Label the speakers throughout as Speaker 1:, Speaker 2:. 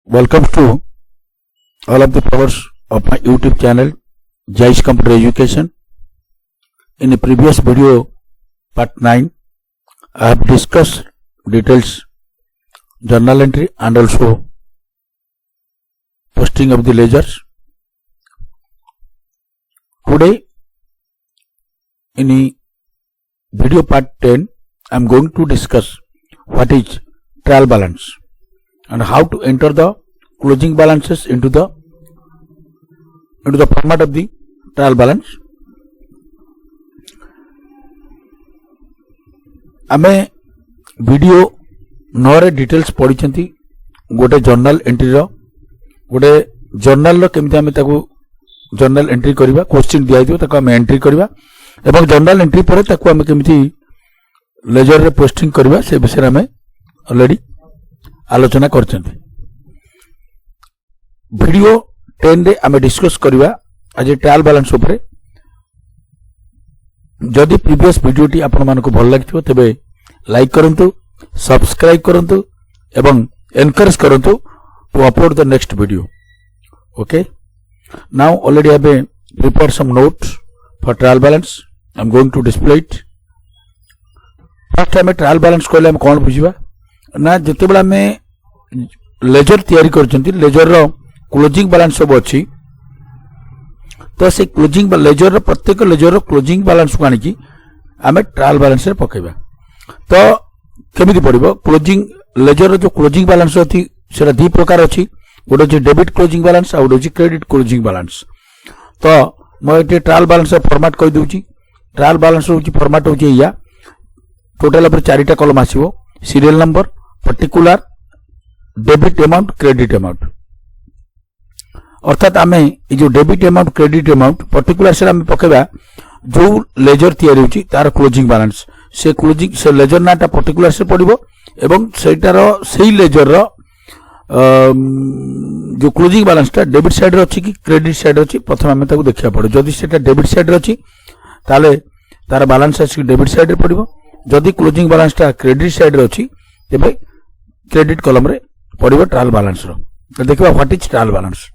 Speaker 1: Welcome to all of the powers of my YouTube channel, Jai's Computer Education. In the previous video, part 9, I have discussed details, journal entry and also posting of the ledgers. Today, in the video part 10, I am going to discuss what is trial balance and how to enter the closing balances into the format of the trial balance. आमे video 9 रे details पढिछंती गोटे journal entry रो गोटे journal रो केमिति आमे ताको journal entry करबा question दिया दियो ताको आमे एंट्री करबा एवं जर्नल एंट्री परे ताको आमे केमिति लेजर रे पोस्टिंग करबा से विषय आमे ऑलरेडी आलोचना करछंती। वीडियो 10 रे आमे डिस्कस करबा आज ट्रायल बैलेंस ऊपर। जदि प्रीवियस वीडियो टी आपण मानको भल लागिथिबो तबे लाइक करंतु, सब्सक्राइब करंतु एवं एनकरेज करंतु to upload the next video. Okay, now already I have prepared some notes for trial balance. I am going to display it. First time trial balance कहले हम कोन बुझिबा ना जते बेला में लेजर तयारी करछंती लेजर रो क्लोजिंग बैलेंस सब अछि तो से क्लोजिंग लेजर रो प्रत्येक लेजर रो क्लोजिंग बैलेंस को आनी की हमें ट्रायल बैलेंस रे पकेबा। तो केमिति पड़िबो क्लोजिंग लेजर रो जो क्लोजिंग बैलेंस अछि सेरा दि प्रकार अछि, गोटे जे डेबिट क्लोजिंग बैलेंस आ गोटे क्रेडिट क्लोजिंग बैलेंस। तो म एटे ट्रायल बैलेंस फॉर्मेट कहि दोछि। ट्रायल बैलेंस होछि फॉर्मेट होछि या टोटल पर 4टा कॉलम आसीबो, serial number, particular, debit amount, credit amount. अर्थात आमे ए जो debit amount credit amount particular से आमे पकेबा जो लेजर तयारी होछि तार क्लोजिंग बैलेंस से क्लोजिंग से लेजर नाटा पर्टिकुलर से पड़िबो एवं सेटार सेही लेजर रो जो क्लोजिंग बैलेंस ता डेबिट साइड रे अछि कि क्रेडिट साइड रे अछि प्रथम आमे ताको देखिया पड़ो। जदि सेटा डेबिट साइड रे अछि ताले तार बैलेंस अछि डेबिट साइड रे पड़िबो, जदि क्लोजिंग बैलेंस ता क्रेडिट साइड रे अछि तबे क्रेडिट कॉलम रे पड़िबो ट्रायल बैलेंस रो। तो देखिबा what is trial balance.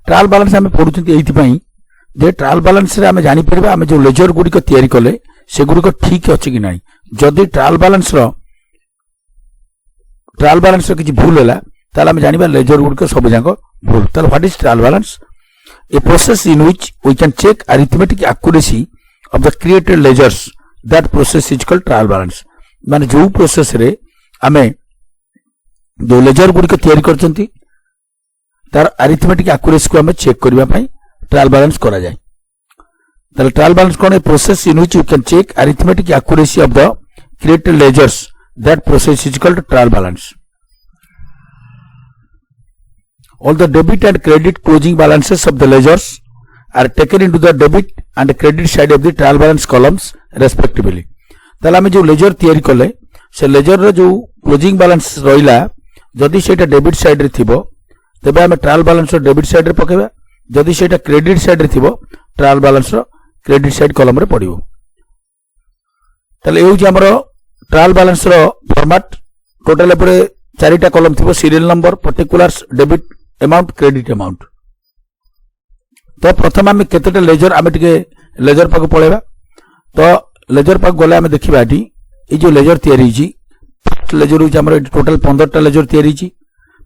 Speaker 1: Trial balance आमे पढुचंती एथि पई जे ट्रायल बैलेंस रे आमे जानि परबा आमे जो लेजर गुडी को तयारी कले से गुडी को ठीक अछि कि नाही। जदि ट्रायल बैलेंस रो किछि भूल होला ताले आमे जानिबा लेजर गुडी को सब जाको भूल। ताले what is trial balance? A process in which we can check arithmetic accuracy of the created ledgers. That process is called trial balance. माने जो प्रोसेस रे आमे जो लेजर गुडी को तयारी करचंती तार अरिथमेटिक एक्यूरेसी को आमे चेक करबा पई ट्रायल बैलेंस करा जाय। ताले ट्रायल बैलेंस कोन a process in which you can check arithmetic accuracy of the created ledgers. That process is called trial balance. All the debit and credit closing balances of the ledgers are taken into the debit and credit side of the trial balance columns respectively. ताले हमें जो ledger तयारी कले से laser रो जो closing balance रहिला जदि सेटा डेबिट साइड रे थिबो तबे हमें ट्रायल बैलेंस रो डेबिट साइड रे पकेबा, जदि सेटा क्रेडिट साइड रे थिबो ट्रायल बैलेंस रो क्रेडिट साइड कॉलम रे पडिबो। ताले एउ जे हमरो ट्रायल बैलेंस रो फॉर्मेट टोटल पर 4टा कॉलम थिबो, serial number, particulars, debit amount, credit amount. तो प्रथम आमे केतेटा लेजर आमे टिके लेजर पाक पळेबा। तो लेजर पाक गले आमे देखिबा एठी ए जो लेजर तयारी छि लेजर होछि हमर टोटल 15टा लेजर तयारी छि।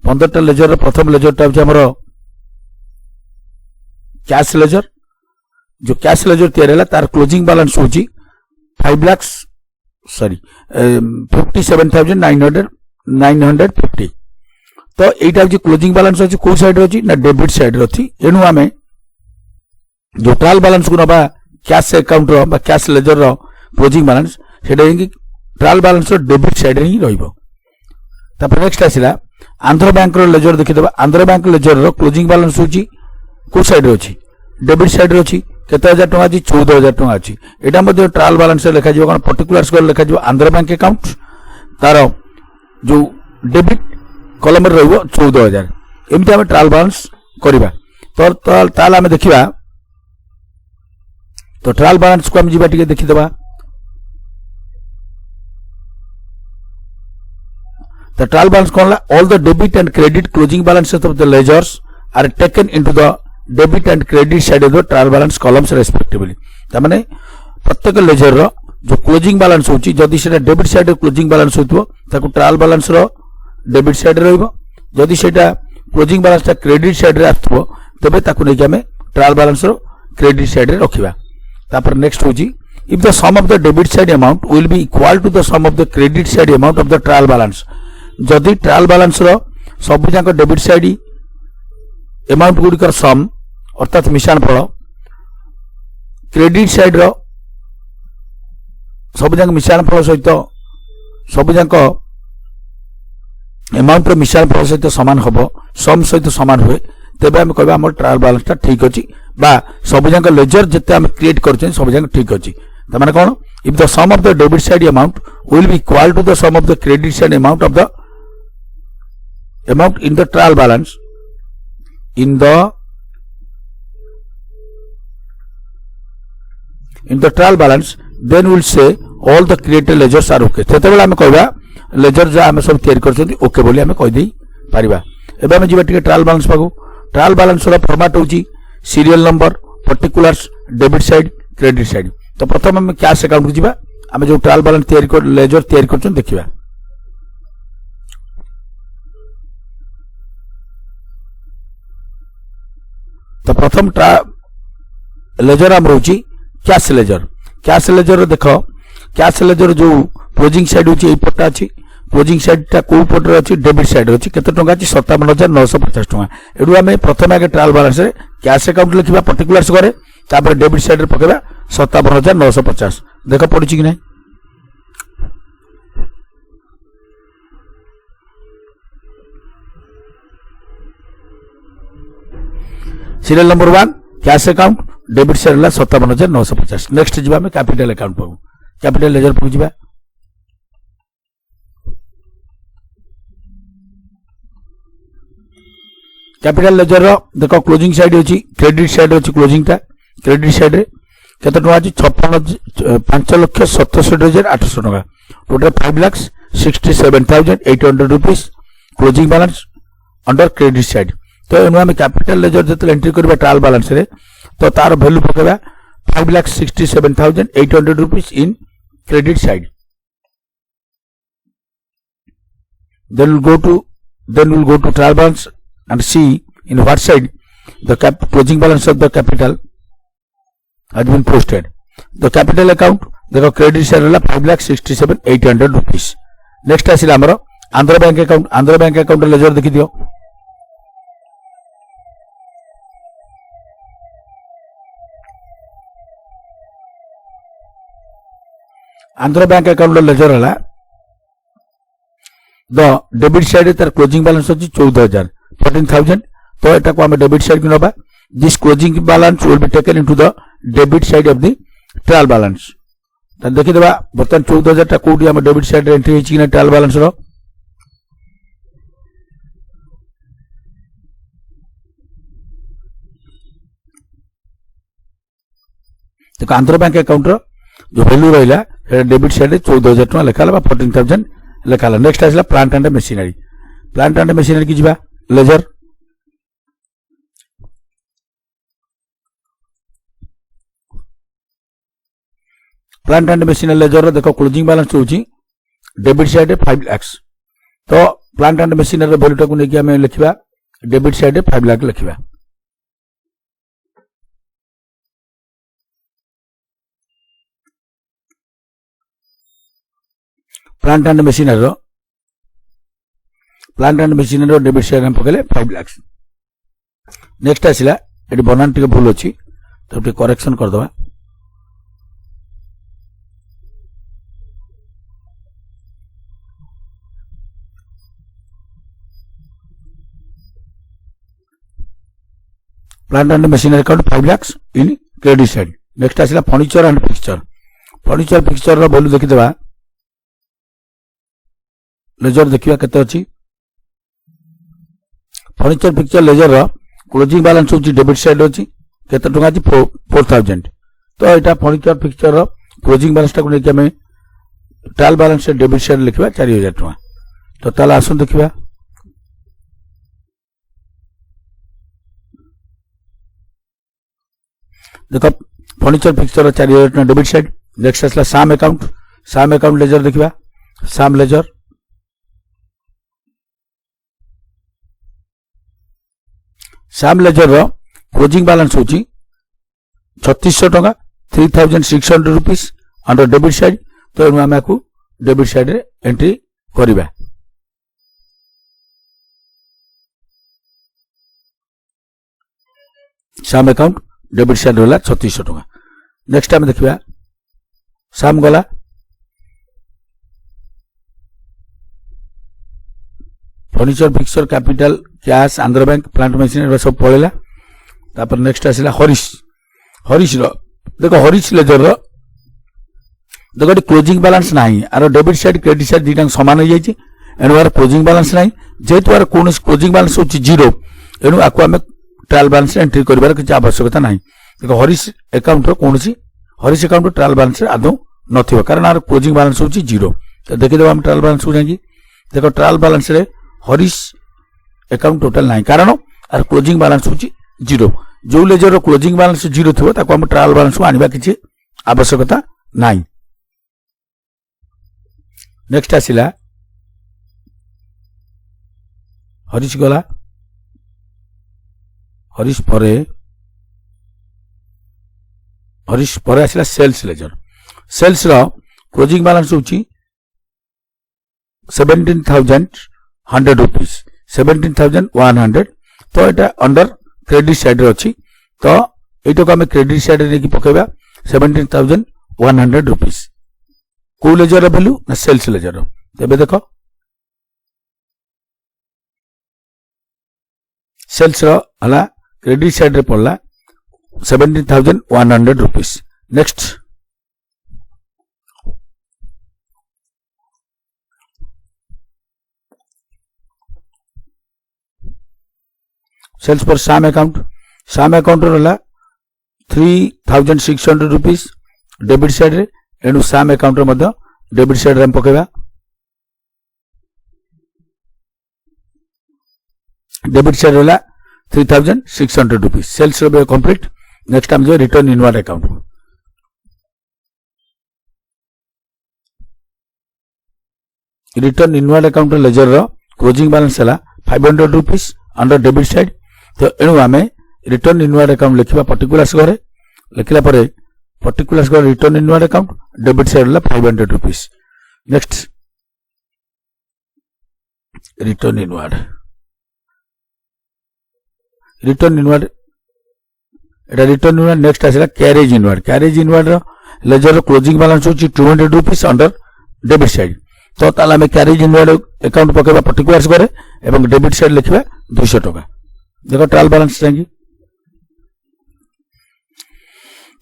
Speaker 1: 15टा लेजर रो प्रथम लेजरटा होछि हमर कैश लेजर। जो कैश लेजर तयारी हला तार क्लोजिंग बैलेंस होछि 57,950। तो एटा होछि क्लोजिंग बैलेंस होछि को साइड रो छि ना डेबिट साइड रो छि। एनु आमे जो ट्रायल बैलेंस को नबा कैश अकाउंट रो बा कैश लेजर रो क्लोजिंग बैलेंस सेटा कि ट्रायल बैलेंस रो डेबिट साइड रे ही रहइबो। तापर नेक्स्ट आसिला आंध्र बैंक रो लेजर देखि देबा। आंध्र बैंक लेजर रो क्लोजिंग बैलेंस होछि को साइड रो छि डेबिट साइड रो छि केते हजार टका छि 14000 टका छि। एटा मध्ये ट्रायल बैलेंस लेखा जिवो कोन पर्टिकुलर्स को लेखा जिवो आंध्र बैंक अकाउंट तारो जो डेबिट कॉलम रे रहइबो 14000। एमिति हम ट्रायल बैलेंस करबा। तो ताला हम देखिबा तो ट्रायल बैलेंस को हम जीवा टिके देखि देबा। The trial balance कौन ला? All the debit and credit closing balances of the ledgers are taken into the debit and credit side of the trial balance columns respectively. तामने प्रत्येक लेजर रो जो क्लोजिंग बैलेंस होची जदि सेटा डेबिट साइड रे closing balance होतबो ताको trial balance रो debit side रे रहइबो जदि सेटा क्लोजिंग बैलेंस ता क्रेडिट साइड रे आथबो तबे ताको नै कि हमें ट्रायल बैलेंस रो क्रेडिट साइड रे रखिबा तापर नेक्स्ट होची if the sum of the debit side amount will be equal to the sum of the credit side amount of the trial balance जदि ट्रायल बैलेंस रो सब जाक डेबिट साइड अमाउंट गुडी कर सम अर्थात मिशान फल credit side रो सब जाक मिशान फल सहित सब जाक अमाउंट रो मिशान फल सहित समान हबो सम सहित समान हुए तेबे हम कहबा हमर ट्रायल बैलेंस ता ठीक अछि बा सब जाक लेजर जते हम क्रिएट करछन सब जाक ठीक अछि त माने कोन if the sum of the debit side amount will be equal to the sum of the credit side amount of the amount in the trial balance in the trial balance then we'll say all the created ledgers are okay सेते बेला हम कहबा laser जो हम सब तैयार करछन okay बोली हम कहि देई परिबा एबे हम जिबा टिके ट्रायल बैलेंस पागु ट्रायल बैलेंस रो फॉर्मेट होची serial number particulars debit side credit side तो प्रथम हम कैश अकाउंट जिबा हम जो ट्रायल बैलेंस तैयार कर लेजर तैयार करछन देखिबा तो प्रथम लेजर हम रोची कैश लेजर देखो कैश लेजर जो क्लोजिंग साइड होची ए पट्टा अछि क्लोजिंग साइड ता को पट्टा अछि डेबिट साइड अछि केते टंका अछि 57950 टंका एडु हम प्रथम आगे ट्रायल बैलेंस रे कैश अकाउंट लिखिबा पर्टिकुलर्स करे तापर डेबिट साइड रे पकेबा 57950 देखो पडुची कि नै serial number 1 cash account debit side ला 57950 नेक्स्ट जिबा में कैपिटल अकाउंट पाऊ कैपिटल लेजर पाऊ जिबा कैपिटल लेजर रो देखो क्लोजिंग साइड होची क्रेडिट साइड होची क्लोजिंग ता क्रेडिट साइड रे केते टका अछि 5,67,800 टका total 5,67,800 rupees closing balance under credit side तो एनु हम कैपिटल लेजर जते एंट्री करबा ट्रायल बैलेंस रे तो तार वैल्यू पकेबा 5,67,800 rupees in credit side then we'll go to trial balance and see in what side the closing balance of the capital has been posted. The capital account the credit side la 5,67,800 rupees. Next asila amaro Andhra bank account ledger dekhi diyo Andhra bank account ledger la the debit side तर closing balance होची 14,000 तो एटा को हम debit side किनबा this closing balance will be taken into the debit side of the trial balance त देखि देबा बर्तन 14,000 टा कोडी हम डेबिट साइड रे एंट्री होची ना ट्रायल बैलेंस रो तो आंध्र बैंक अकाउंट रो जो वैल्यू रहला डेबिट साइड रे 14,000 टका लेखाला 14,000 लेखाला नेक्स्ट आसला प्लांट एंड मशीनरी की जिबा ledger plant and machinery ledger देखो क्लोजिंग बैलेंस होची डेबिट साइड रे 5 लाख तो प्लांट एंड मशीनरी रे वैल्यू टाको नेकी हमें लिखिबा डेबिट साइड रे 5 लाख लिखिबा plant and machinery debit side हम पकेले 5 लाख नेक्स्ट आसिला एटी बनान टिके भूल अछि तो टिके करेक्शन कर दबा plant and machinery account 5 lakh in credit side next आसिला फर्नीचर एंड फिक्सचर रो वैल्यू देखि देबा लेजर देखिबा केते अछि फर्नीचर फिक्सचर लेजर रो क्लोजिंग बैलेंस होची डेबिट साइड होची केते टका अछि 4,000 तो एटा फर्नीचर फिक्सचर रो क्लोजिंग बैलेंस टाको नेकी हमें ट्रायल बैलेंस से डेबिट साइड लिखबा 4,000 टका तो ताला आसन देखिबा देखो फर्निचर फिक्सचर 4000 टका डेबिट साइड नेक्स्ट आसला साम अकाउंट लेजर देखिबा साम लेजर रो क्लोजिंग बैलेंस होची 3600 टका 3600 रुपीस अंडर डेबिट साइड तो एनु आमे को डेबिट साइड रे एंट्री करिबा साम अकाउंट डेबिट साइड होला 3600 टका नेक्स्ट आमे देखिबा साम गला furniture fixture capital cash Andhra bank plant machine सब पड़ेगा तापर नेक्स्ट आसला हरीश रो देखो हरीश लेजर रो देखो क्लोजिंग बैलेंस नाही आरो डेबिट साइड क्रेडिट साइड दीटा समान हो जाई एनु आर क्लोजिंग बैलेंस नाही जेतु आर कोन क्लोजिंग बैलेंस होची जीरो एनु आको हमें ट्रायल बैलेंस एंट्री करबार किछ आवश्यकता नाही देखो हरीश अकाउंट रो कोनसी हरीश अकाउंट ट्रायल बैलेंस आदो नथिबो कारण आर क्लोजिंग बैलेंस होची जीरो तो देखि देबो हम ट्रायल बैलेंस हो जाई देखो ट्रायल बैलेंस रे हरीश अकाउंट टोटल नाही कारण आर क्लोजिंग बैलेंस होची जीरो जो लेजर रो क्लोजिंग बैलेंस जीरो थिबो ताको हम ट्रायल बैलेंस को आनिबा किछि आवश्यकता नाही नेक्स्ट आसिला हरीश गला हरीश परे आसिला सेल्स रो क्लोजिंग बैलेंस होची 17,100 रुपीस 17,100 तो एटा अंडर क्रेडिट साइड रे अछि तो एटा को हम क्रेडिट साइड रे की पकेबा 17,100 रुपीस को लेजर वैल्यू ना सेल्स लेजर तेबे देखो सेल्स रो हला क्रेडिट साइड रे पड़ला 17,100 रुपीस नेक्स्ट सेल्स पर साम अकाउंट रहा 3,600 रुपीस डेबिट साइड रे एनु साम अकाउंट रे मध्य डेबिट साइड रे पकेबा डेबिट साइड रहा 3,600 रुपीस सेल्स रे कंप्लीट नेक्स्ट हम जो रिटर्न इनवर्ड अकाउंट लेजर रो क्लोजिंग बैलेंस है 500 रुपीस अंडर डेबिट साइड तो एणु आमे रिटर्न इनवर्ड अकाउंट लिखिबा पर्टिकुलर्स घरे लिखला परे पर्टिकुलर्स घरे return inward account debit side ला 500 रुपीस नेक्स्ट रिटर्न इनवर्ड एटा रिटर्न इनवर्ड नेक्स्ट आसेला कैरेज इनवर्ड रो लेजर रो क्लोजिंग बैलेंस होची 200 रुपीस अंडर डेबिट साइड तो ताला में कैरेज इनवर्ड अकाउंट पकेबा पर्टिकुलर्स घरे एवं डेबिट साइड लिखिबा 200 टका देखो ट्रायल बैलेंस चाहिए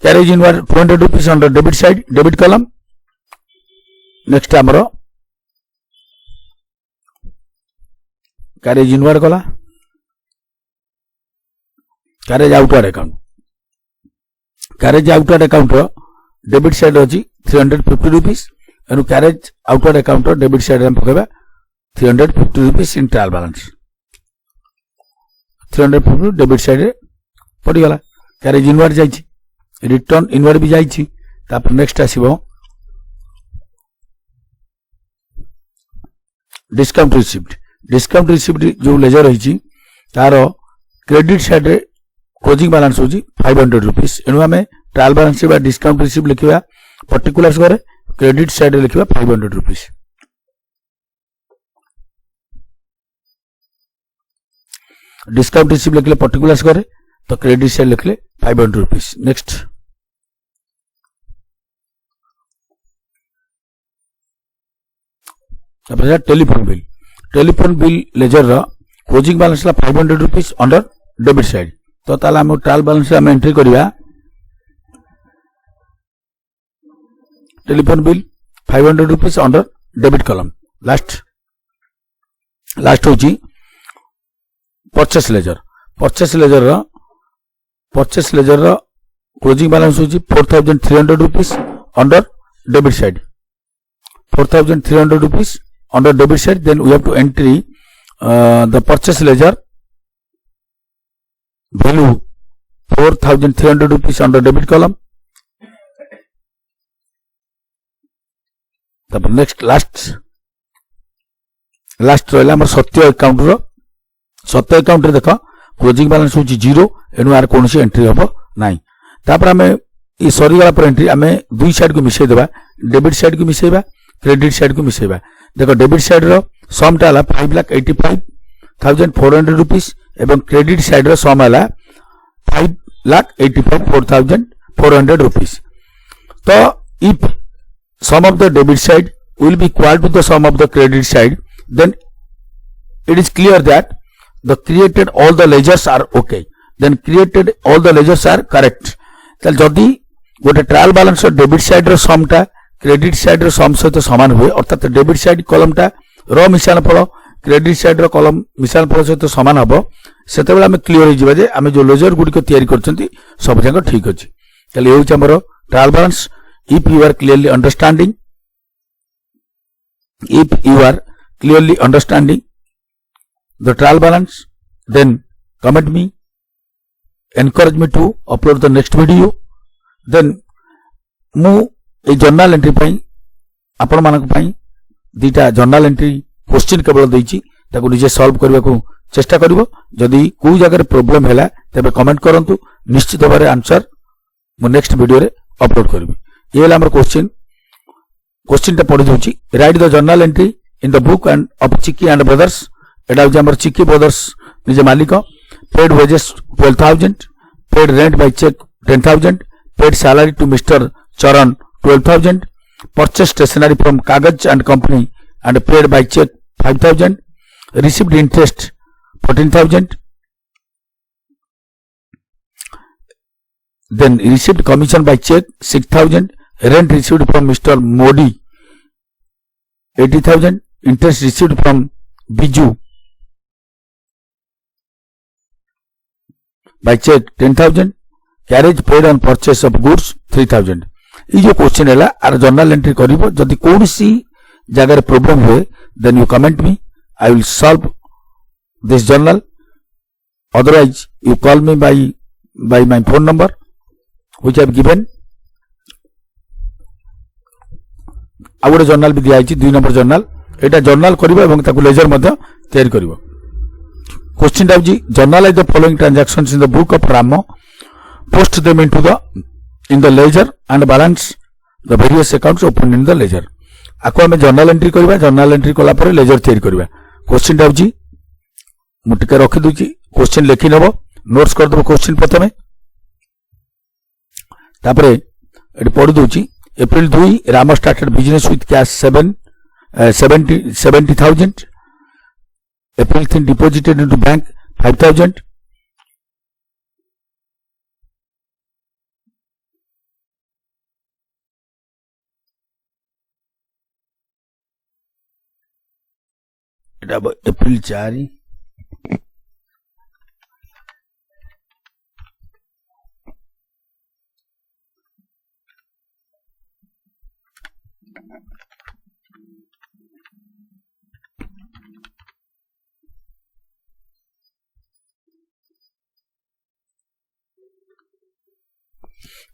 Speaker 1: carriage inward 200 rupees under debit side debit column next हमरो कैरेज इनवर्ड गला carriage outward account debit side अछि 350 रुपीस एनु carriage outward account debit side हम पकेबा 350 rupees in trial balance 350 debit side रे पड़ी गला कैरेज इनवर्ड जाइछि रिटर्न इनवर्ड भी जाइछि तापर नेक्स्ट आसीबो डिस्काउंट रिसीव्ड जो लेजर रहिछि तारो क्रेडिट साइड रे क्लोजिंग बैलेंस होछि 500 रुपीस एनु हमें ट्रायल बैलेंस बा डिस्काउंट रिसीव्ड लिखिबा पर्टिकुलर्स करे क्रेडिट साइड रे लिखिबा 500 रुपीस डिस्काउंट रिसीव लिखले पर्टिकुलर्स करे तो क्रेडिट साइड लिखले 500 rupees next telephone bill ledger रो क्लोजिंग बैलेंस ला 500 रुपीस अंडर डेबिट साइड तो ताला हम ट्रायल बैलेंस हम एंट्री करिया telephone bill 500 rupees under debit column last होची परचेस लेजर रो क्लोजिंग बैलेंस होची 4,300 rupees under debit side 4,300 rupees under debit side, then we have to entry the purchase ledger value 4,300 rupees under debit column. Next last रहा हमर सत्य account रो सत्य account रे देखो closing balance होची 0 एनु are कोनसी एंट्री हबो नाही तापर हमें ई सरी वाला पर एंट्री हमें दुई साइड को मिसै देबा डेबिट साइड को मिसैबा क्रेडिट साइड को मिसैबा देखो डेबिट साइड रो सम टा हला 5,85,400 रुपीस एवं क्रेडिट साइड रो सम हला 5,85,400 रुपीस तो if sum of the debit side will be equal to the sum of the credit side, then it is clear that the created all the ledgers are okay, then created all the ledgers are correct. Then जदि गोटे trial balance debit side रो सम टा credit side रो सम सहित समान हुए अर्थात debit side column टा रो मिशान फल credit side row column मिशान फल सहित समान हबो सेते बेला हम क्लियर हो जिबा जे हम जो लेजर गुडी को तयारी करचंती सब जगह ठीक अछि तले एउ हमरो trial balance. If you are clearly understanding the trial balance, then comment me, encourage me to upload the next video. Then mu a journal entry pai आपण मानक pai दीटा journal entry question केवल देछि ताको निजे सॉल्व करबा को चेष्टा करबो जदी को जगह प्रॉब्लम हैला तबे कमेंट करंतु निश्चित भाबरे आंसर मु नेक्स्ट वीडियो रे अपलोड करबी. ये हमारे क्वेश्चन टा पढ़ी दूची write the journal entry in the book and of Chikki and Brothers एटा होची हमर चिक्की ब्रदर्स निजे मालिक paid wages 12,000 paid rent by cheque 10,000 paid salary to mister Charan 12,000 purchase stationery from Kagaz and Company and paid by cheque 5,000 received interest 14,000 then received commission by check 6,000 rent received from Mr. Modi 80,000 interest received from Biju by check 10,000 carriage paid on purchase of goods 3,000. ये जो question है are journal entry करिवो जदी कोनसी जगह रे problem हुए then you comment me, I will solve this journal. Otherwise you call me by my phone number which I have given. आउटे journal भी दिया 2 नंबर जर्नल एटा जर्नल करिवो एवं ताकु लेजर मध्ये तयार करिवो. क्वेश्चन टा जी journalise the following transactions in the book of Ram post them into the in the ledger and balance the various accounts open in the ledger. आको हम जर्नल एंट्री करबा जर्नल एंट्री कोला पर लेजर तयार करबा. क्वेश्चन टा जी मु टिके रखि दुची क्वेश्चन लिखि नबो नोट्स कर दबो क्वेश्चन प्रथमे तापरे एटी पढि दोची April 2 Rama started business with cash 70,000. April 3 deposited into bank 5,000. April 4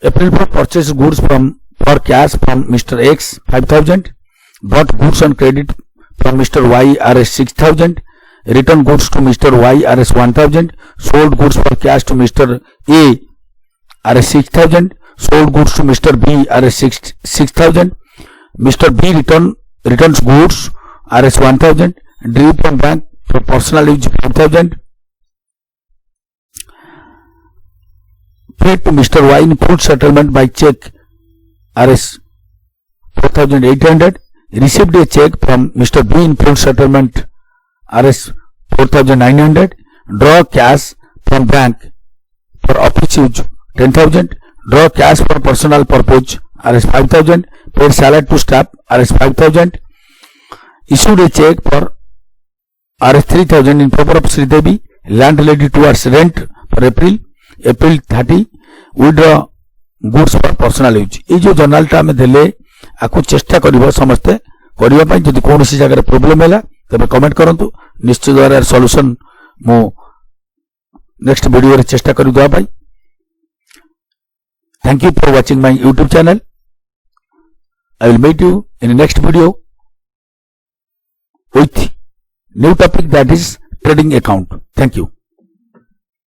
Speaker 1: April 4 purchased goods for cash from Mr. X 5,000, bought goods on credit from Mr. Y Rs 6,000, returned goods to Mr. Y Rs 1,000, sold goods for cash to Mr. A Rs 6,000, sold goods to Mr. B Rs 6,000, Mr. B returns goods Rs 1,000, drew from bank for personal use 5,000. Paid to Mr. Y in full settlement by check Rs 4,800. Received a check from Mr. B in full settlement Rs 4,900. Draw cash from bank for office use 10,000. Draw cash for personal purpose Rs 5,000. Paid salary to staff Rs 5,000. Issued a check for Rs 3,000 in favor of Sridevi landlady towards rent for April 30. Withdraw goods for personal use. ये जो journal टा में देले आको चेष्टा करिवो समस्ते करबा पई जदि कोनोसी जगह प्रॉब्लम हैला तबे कमेंट करंतु निश्चित द्वारा सॉल्यूशन मो नेक्स्ट वीडियो रे चेष्टा करू दवा पई। Thank you for watching my YouTube channel. I will meet you in the next video with new topic, that is trading account. Thank you.